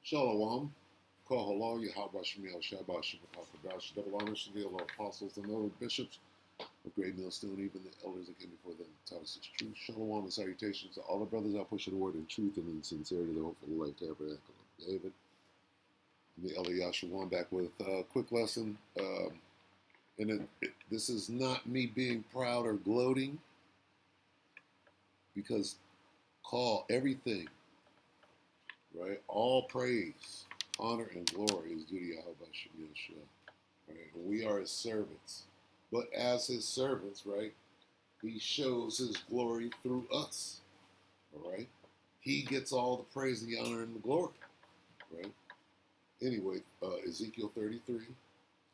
Shalom. Kohala, Yahweh Shemiel Shabbat Shabbat double honors to the elder apostles and elder bishops of Great Millstone, even the elders that came before them, taught us its truth. Shalom and salutations to all the brothers out pushing the word in truth and in sincerity, the hopeful life tabernacle of David. And the elder Yahshua back with a quick lesson. This is not me being proud or gloating, because call everything, right? All praise, honor, and glory is due to Yahweh Shem Yeshua, right? And we are his servants. But as his servants, right, he shows his glory through us, all right? He gets all the praise, the honor, and the glory, right? Anyway, Ezekiel 33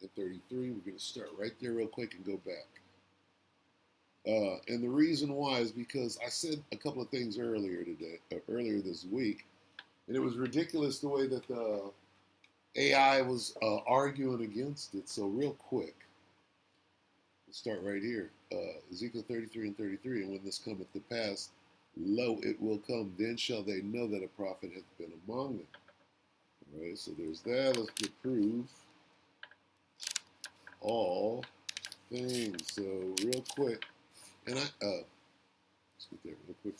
and 33, we're going to start right there real quick and go back. And the reason why is because I said a couple of things earlier this week, and it was ridiculous the way that the AI was arguing against it. So real quick, let's start right here. Ezekiel 33 and 33, and when this cometh to pass, lo, it will come, then shall they know that a prophet hath been among them. All right, so there's that. Let's get proof. All things. So real quick, and let's get there real quick.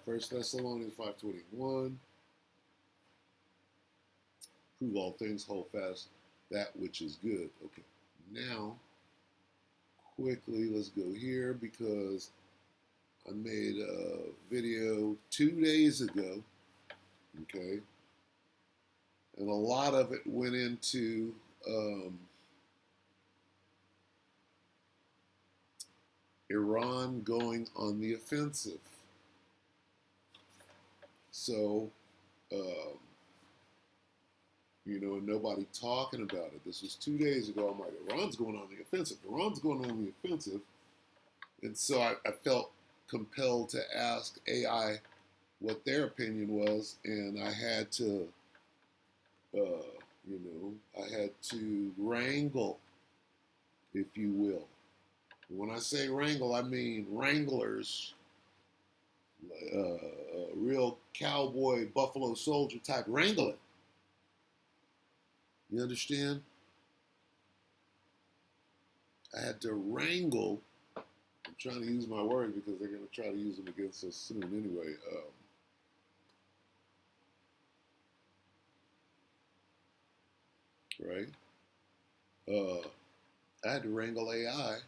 First Thessalonians 5:21. Prove all things, hold fast that which is good. Okay, now quickly let's go here because I made a video 2 days ago. Okay, and a lot of it went into Iran going on the offensive. So, nobody talking about it. This was 2 days ago. I'm like, Iran's going on the offensive. Iran's going on the offensive. And so I felt compelled to ask AI what their opinion was, and I had to, wrangle, if you will. When I say wrangle, I mean wranglers, real cowboy, buffalo soldier type wrangling. You understand? I had to wrangle. I'm trying to use my words because they're going to try to use them against us soon anyway. Right? I had to wrangle AI.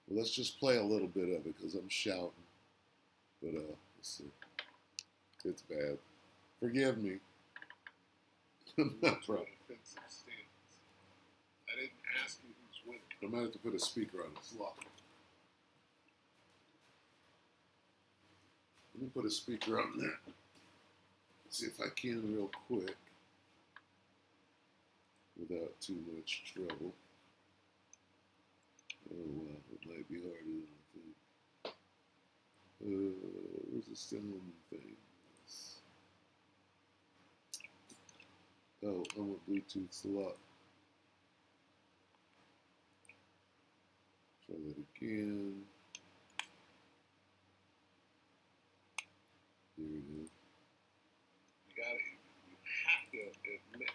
Well, let's just play a little bit of it because I'm shouting. But let's see. It's bad. Forgive me. I'm not proud. Offensive stance. I didn't ask you who's winning. I might have to put a speaker on this lock. Let me put a speaker on there. Let's see if I can real quick without too much trouble. Oh wow, it might be harder than I think. Where's the sound thing? Oh, I'm with Bluetooth slot. Try that again. There we go. You have to admit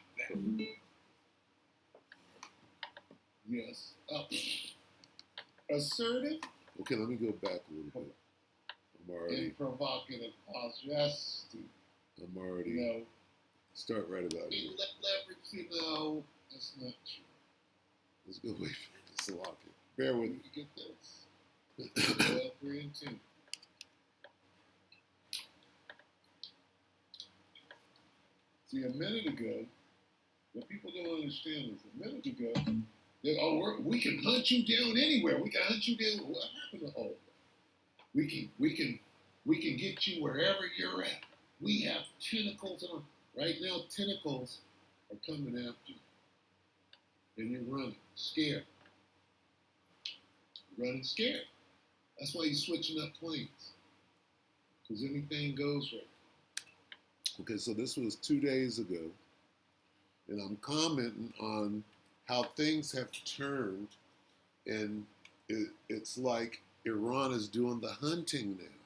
that. Yes. Assertive. Okay, let me go back a little bit. I'm already. And provocative. Yes. I'm already. No. Start right about here. Leverage, that's not true. Let's go wait for this to lock it. Bear with me. You get this. 3 and 2. See, a minute ago, what people don't understand is a minute ago, we can hunt you down anywhere. We can hunt you down. What happened to all that? We can get you wherever you're at. We have tentacles on. Right now, tentacles are coming after you. And you're running, scared. Running scared. That's why you're switching up planes. Because anything goes right. Okay, so this was 2 days ago. And I'm commenting on how things have turned. And it's like Iran is doing the hunting now.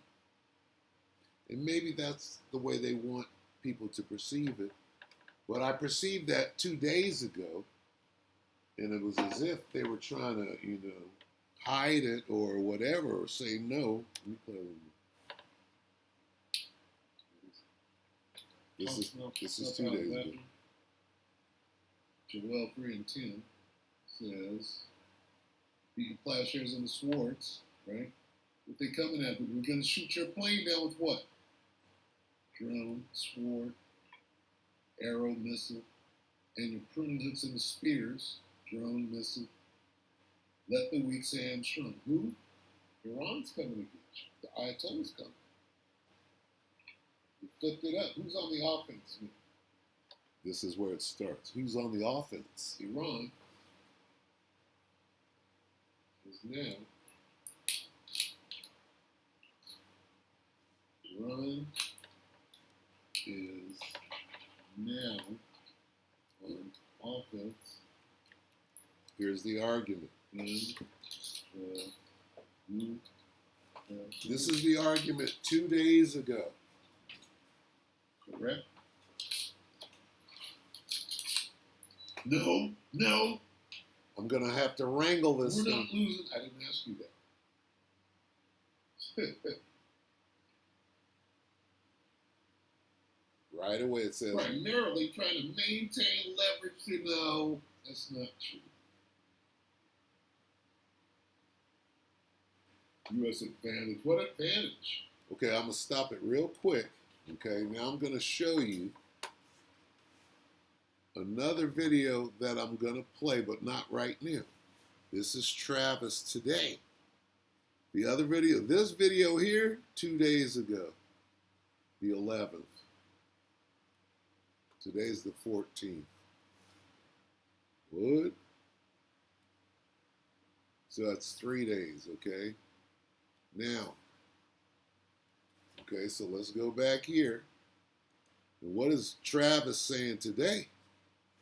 And maybe that's the way they want people to perceive it. But I perceived that 2 days ago, and it was as if they were trying to, hide it or whatever, or say no. Let me play with you. This is 2 days ago. Joel 3:10 says, "Beating plowshares and the swords," right? What they coming after? We're going to shoot your plane down with what? Drone, sword, arrow, missile, and your pruning hooks and the spears. Drone, missile. Let the weak say I'm strong. Who? Iran's coming against you. The Ayatollah's coming. You flipped it up. Who's on the offense? This is where it starts. Who's on the offense? Iran is now. Iran is now on offense. Here's the argument. This is the argument 2 days ago. Correct? No. I'm going to have to wrangle this thing. We're not losing. I didn't ask you that. Right away it says, primarily trying to maintain leverage. No, that's not true. U.S. advantage. What advantage? Okay, I'm going to stop it real quick. Okay, now I'm going to show you another video that I'm going to play, but not right now. This is Travis today. The other video, this video here, 2 days ago, the 11th. Today's the 14th. What? So that's 3 days, okay? Now, okay, so let's go back here. And what is Travis saying today?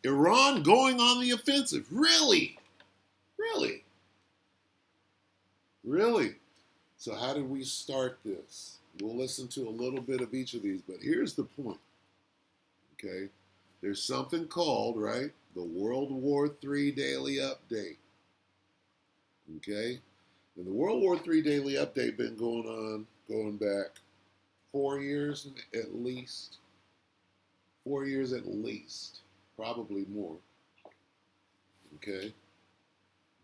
Iran going on the offensive. Really? Really? Really? So how did we start this? We'll listen to a little bit of each of these, but here's the point. Okay? There's something called, right, the World War III Daily Update. Okay? And the World War III Daily Update been going back 4 years at least. 4 years at least. Probably more. Okay?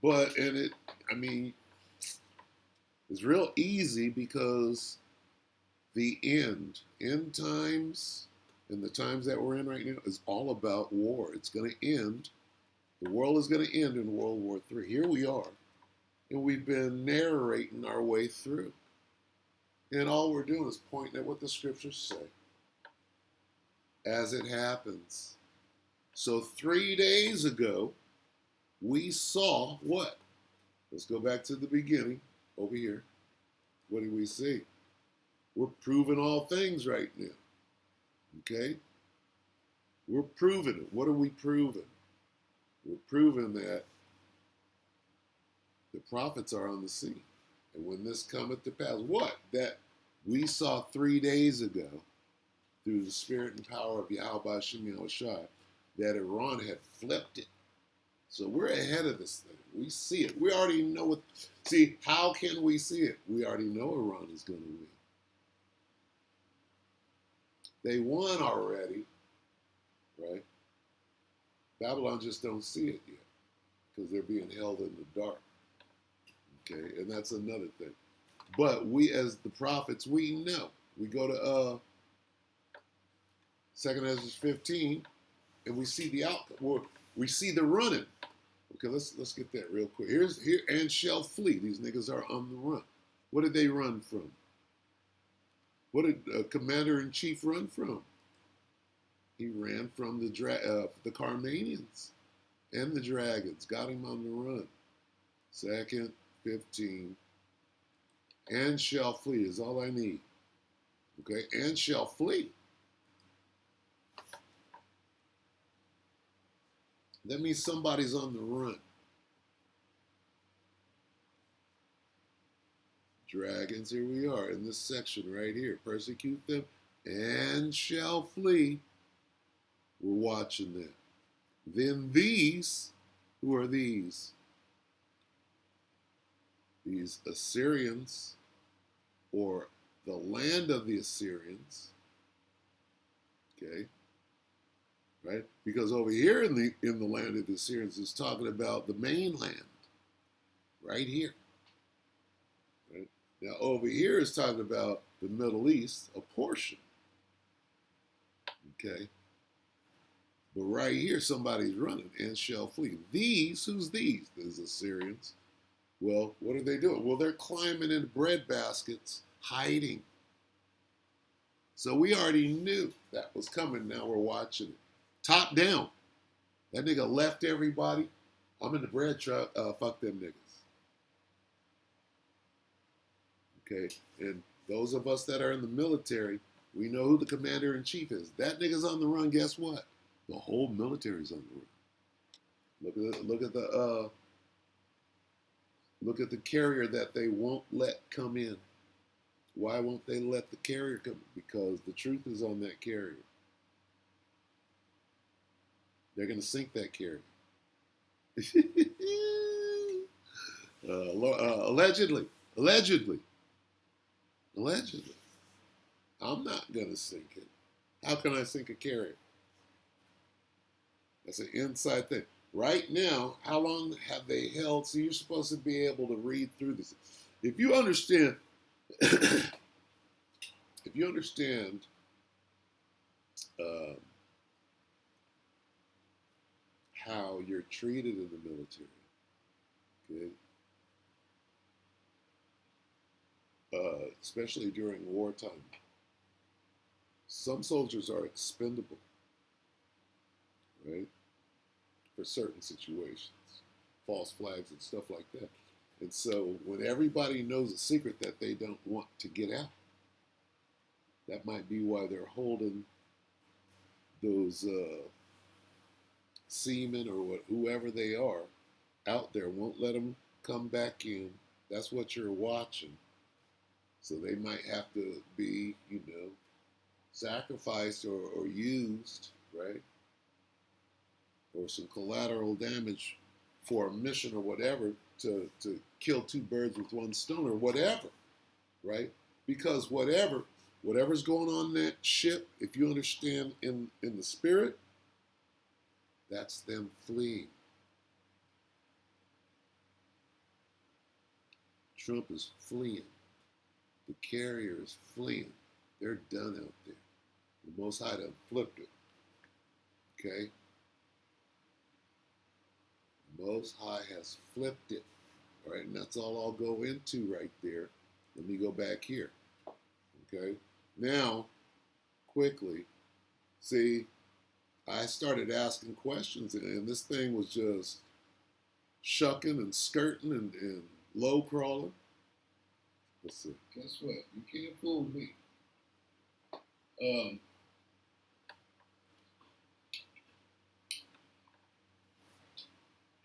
But, it's real easy because the end times, and the times that we're in right now is all about war. It's going to end. The world is going to end in World War III. Here we are. And we've been narrating our way through. And all we're doing is pointing at what the scriptures say as it happens. So 3 days ago, we saw what? Let's go back to the beginning over here. What did we see? We're proving all things right now. Okay? We're proving it. What are we proving? We're proving that the prophets are on the scene. And when this cometh to pass, what? That we saw 3 days ago through the spirit and power of Yahweh Shem Yahushua that Iran had flipped it. So we're ahead of this thing. We see it. We already know what. See, how can we see it? We already know Iran is going to win. They won already, right? Babylon just don't see it yet because they're being held in the dark. Okay, and that's another thing. But we, as the prophets, we know. We go to 2 Ezra 15, and we see the outcome. We see the running. Okay, let's get that real quick. Here and shall flee. These niggas are on the run. What did they run from? What did Commander-in-Chief run from? He ran from the Carmanians and the dragons. Got him on the run. 2 15. And shall flee is all I need. Okay, and shall flee. That means somebody's on the run. Dragons, here we are in this section right here. Persecute them. and shall flee. We're watching that. Then these, who are these? These Assyrians, or the land of the Assyrians, okay, right? Because over here in the land of the Assyrians is talking about the mainland, right here. Right? Now over here is talking about the Middle East, a portion. Okay. But right here, somebody's running and shall flee. These, who's these? These Assyrians. Well, what are they doing? Well, they're climbing into bread baskets, hiding. So we already knew that was coming. Now we're watching it. Top down. That nigga left everybody. I'm in the bread truck. Fuck them niggas. Okay. And those of us that are in the military, we know who the commander in chief is. That nigga's on the run. Guess what? The whole military's on the run. Look at the carrier that they won't let come in. Why won't they let the carrier come? Because the truth is on that carrier. They're going to sink that carrier. Allegedly. I'm not going to sink it. How can I sink a carrier? That's an inside thing. Right now, how long have they held? So you're supposed to be able to read through this. If you understand, how you're treated in the military, okay, especially during wartime, some soldiers are expendable, right, for certain situations, false flags and stuff like that. And so when everybody knows a secret that they don't want to get out, that might be why they're holding those seamen or whoever they are out there, won't let them come back in. That's what you're watching. So they might have to be, sacrificed or used, right? Or some collateral damage for a mission or whatever to kill two birds with one stone or whatever, right? Because whatever's going on in that ship, if you understand in the spirit, that's them fleeing. Trump is fleeing. The carrier is fleeing. They're done out there. The Most High done flipped it. Okay? The Most High has flipped it. All right, and that's all I'll go into right there. Let me go back here. Okay? Now, quickly, see, I started asking questions, and this thing was just shucking and skirting and low crawling. Let's see. Guess what? You can't fool me.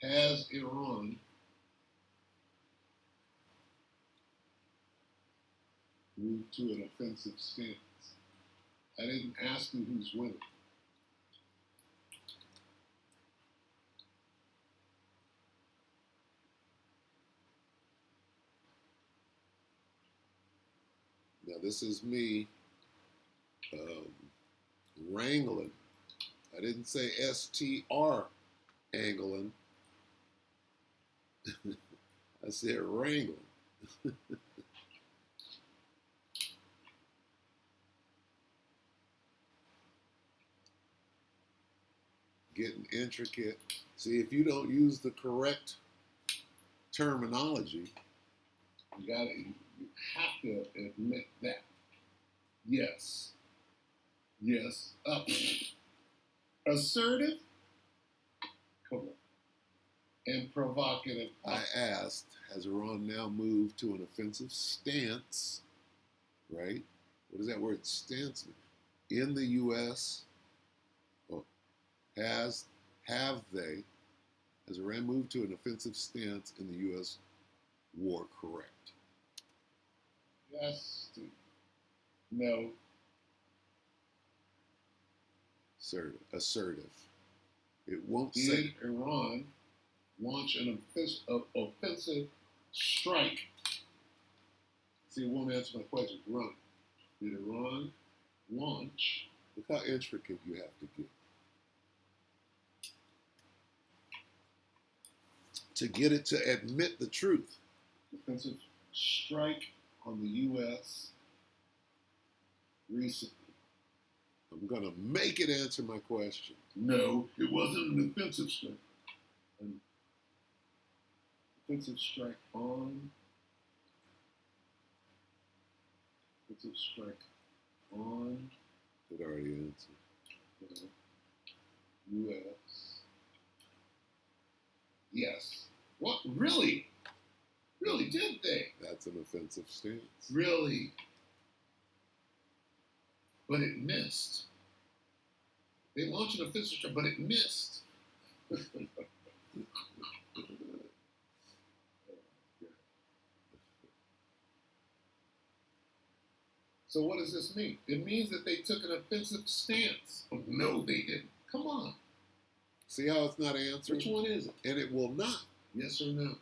Has Iran moved to an offensive stance? I didn't ask you who's winning. Now this is me wrangling. I didn't say STR angling. I said wrangling. Getting intricate. See, if you don't use the correct terminology, you have to admit that. Yes. Assertive? Come on. And provocative. I asked, has Iran now moved to an offensive stance? Right? What does that word stance mean? In the U.S., has Iran moved to an offensive stance in the U.S. war? Correct. Yes. No. assertive. It won't Did say. Iran launch an offensive strike? See, it won't answer my question. Iran. Did Iran launch? Look how intricate you have to get to get it to admit the truth. Offensive strike on the U.S. recently. I'm going to make it answer my question. No, it wasn't an offensive strike. An offensive strike on. Offensive strike on. It already answered. The U.S. Yes. What? Really? Really, did they? That's an offensive stance. Really? But it missed. They launched an offensive strike, but it missed. So what does this mean? It means that they took an offensive stance. Oh, no, they didn't. Come on. See how it's not answered? Which one is it? And it will not. Yes or no?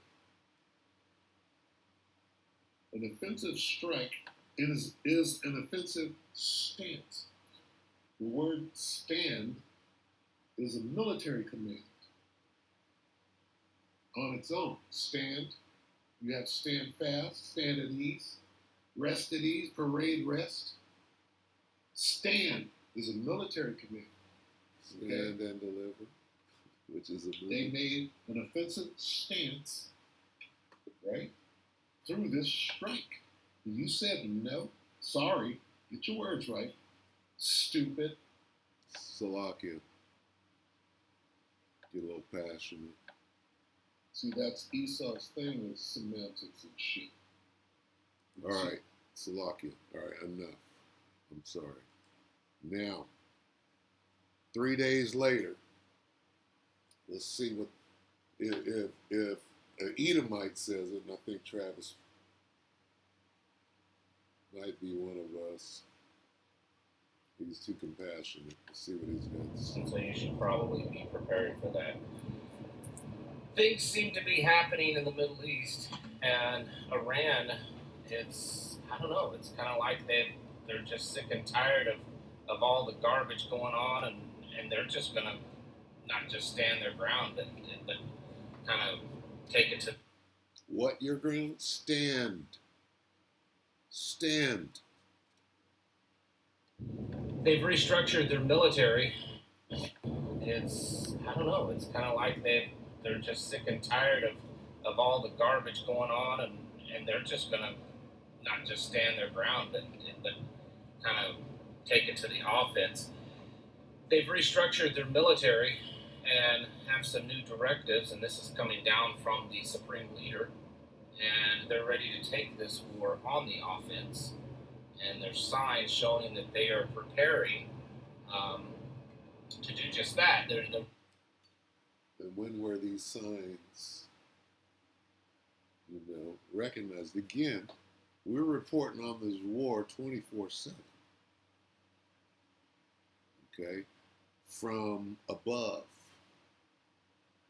An offensive strike is an offensive stance. The word stand is a military command on its own. Stand, you have stand fast, stand at ease, rest at ease, parade rest. Stand is a military command. Okay? Stand and deliver, which is a They made an offensive stance, right, through this strike. And you said no, sorry, get your words right, stupid. Salakia. Get a little passionate. See, that's Esau's thing with semantics and shit. All right, Salakia. All right, enough. I'm sorry. Now, 3 days later, let's see what if an Edomite says it, and I think Travis might be one of us. He's too compassionate. Let's see what he's got to say. So you should probably be prepared for that. Things seem to be happening in the Middle East, and Iran, I don't know, it's kind of like they're just sick and tired of all the garbage going on, and they're just going to not just stand their ground, but kind of take it to... What your ground? Stand. Stand. They've restructured their military. I don't know, it's kind of like they're just sick and tired of all the garbage going on, and they're just going to not just stand their ground, but kind of take it to the offense. They've restructured their military and have some new directives, and this is coming down from the supreme leader, and they're ready to take this war on the offense. And there's signs showing that they are preparing to do just that. And when were these signs, recognized? Again, we're reporting on this war 24/7. Okay? From above.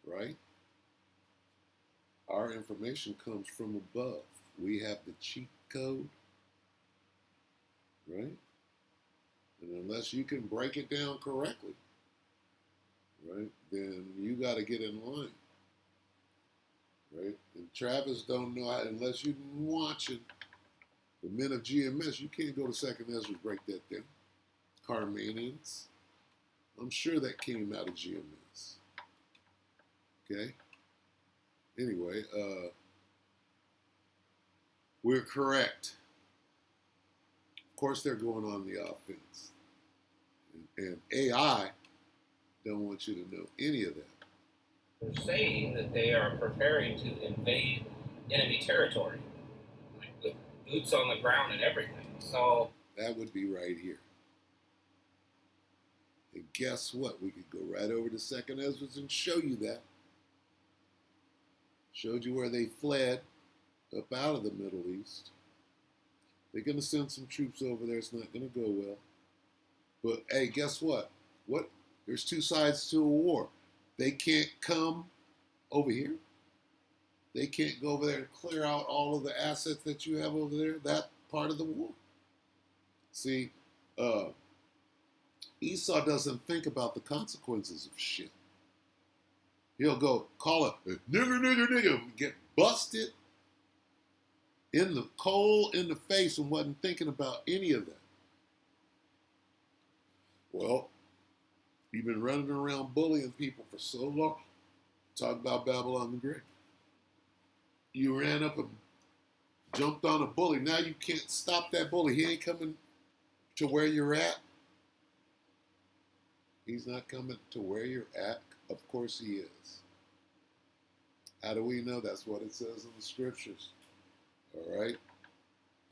Right? Our information comes from above. We have the cheat code. Right? And unless you can break it down correctly, right, then you got to get in line. Right? And Travis don't know how, unless you've been watching the men of GMS, you can't go to Second Ezra to break that down. Carmanians. I'm sure that came out of GMS. Okay? Anyway, we're correct. Of course, they're going on the offense. And AI don't want you to know any of that. They're saying that they are preparing to invade enemy territory, like with boots on the ground and everything. So that would be right here. And guess what? We could go right over to Second Ezra and show you that. Showed you where they fled up out of the Middle East. They're going to send some troops over there. It's not going to go well. But, hey, guess what? There's two sides to a war. They can't come over here. They can't go over there and clear out all of the assets that you have over there. That part of the war. See, Esau doesn't think about the consequences of shit. He'll go call a nigger, nigger, nigger, get busted in the cold in the face and wasn't thinking about any of that. Well, you've been running around bullying people for so long. Talk about Babylon the Great. You ran up and jumped on a bully. Now you can't stop that bully. He ain't coming to where you're at. He's not coming to where you're at. Of course he is. How do we know? That's what it says in the scriptures. All right?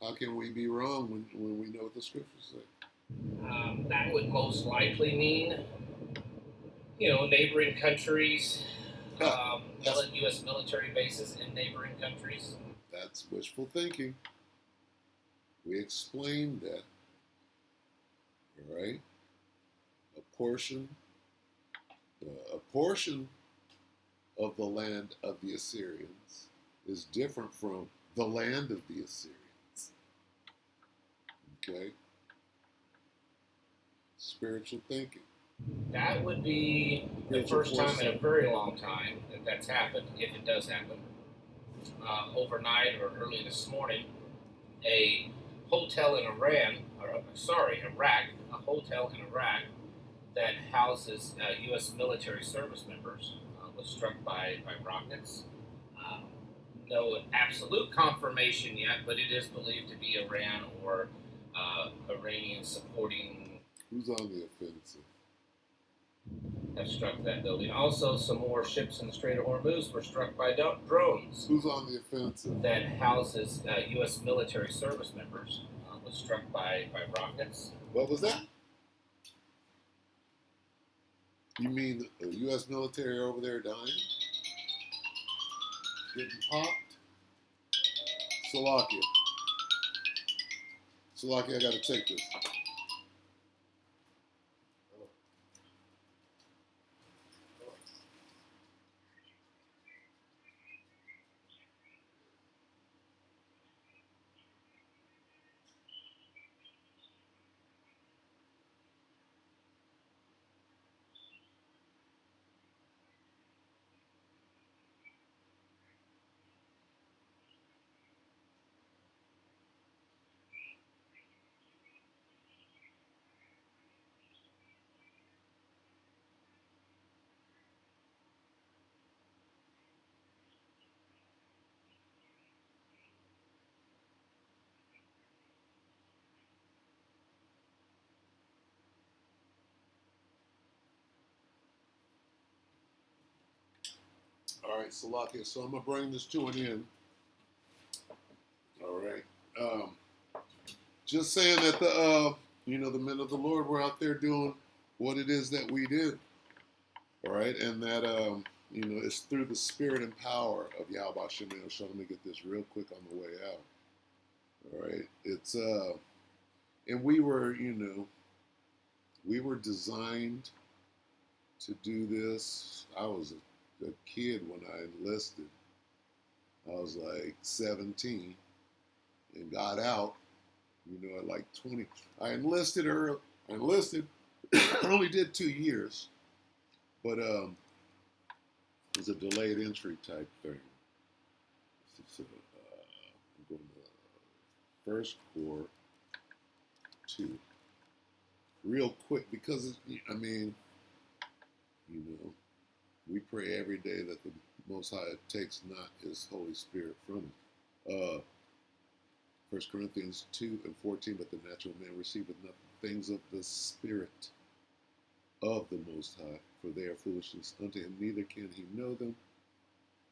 How can we be wrong when we know what the scriptures say? That would most likely mean, neighboring countries, U.S. military bases in neighboring countries. That's wishful thinking. We explained that. All right? A portion of the land of the Assyrians is different from the land of the Assyrians. Okay? Spiritual thinking. That would be the first time in a very long time that that's happened, if it does happen. Overnight or early this morning, a hotel in Iraq, a hotel in Iraq that houses U.S. military service members was struck by rockets. No absolute confirmation yet, but it is believed to be Iran or Iranian supporting. Who's on the offensive? That struck that building. Also, some more ships in the Strait of Hormuz were struck by drones. Who's on the offensive? That houses U.S. military service members was struck by rockets. What was that? You mean the U.S. military over there dying? Getting popped? Salakia, I gotta take this. All right, Salakia. So I'm gonna bring this to an end. All right. Just saying that the men of the Lord were out there doing what it is that we do. All right, and that it's through the spirit and power of Yahweh Shem Yahushua. Let me get this real quick on the way out. All right, it's and we were designed to do this. I was a kid when I enlisted. I was like 17 and got out, at like 20. I enlisted early. I only did 2 years, but it was a delayed entry type thing. So, I'm going to First Corps 2. Real quick, because, we pray every day that the Most High takes not His Holy Spirit from us. 1 Corinthians 2:14, but the natural man receiveth not the things of the Spirit of the Most High, for they are foolishness unto him, neither can he know them,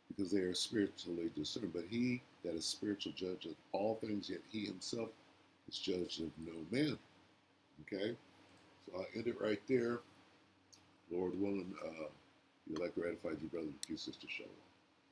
because they are spiritually discerned. But he that is spiritual judgeth all things, yet he himself is judged of no man. Okay? So I'll end it right there. Lord willing, you'll like gratified you, brother, and you, sister, Shalom.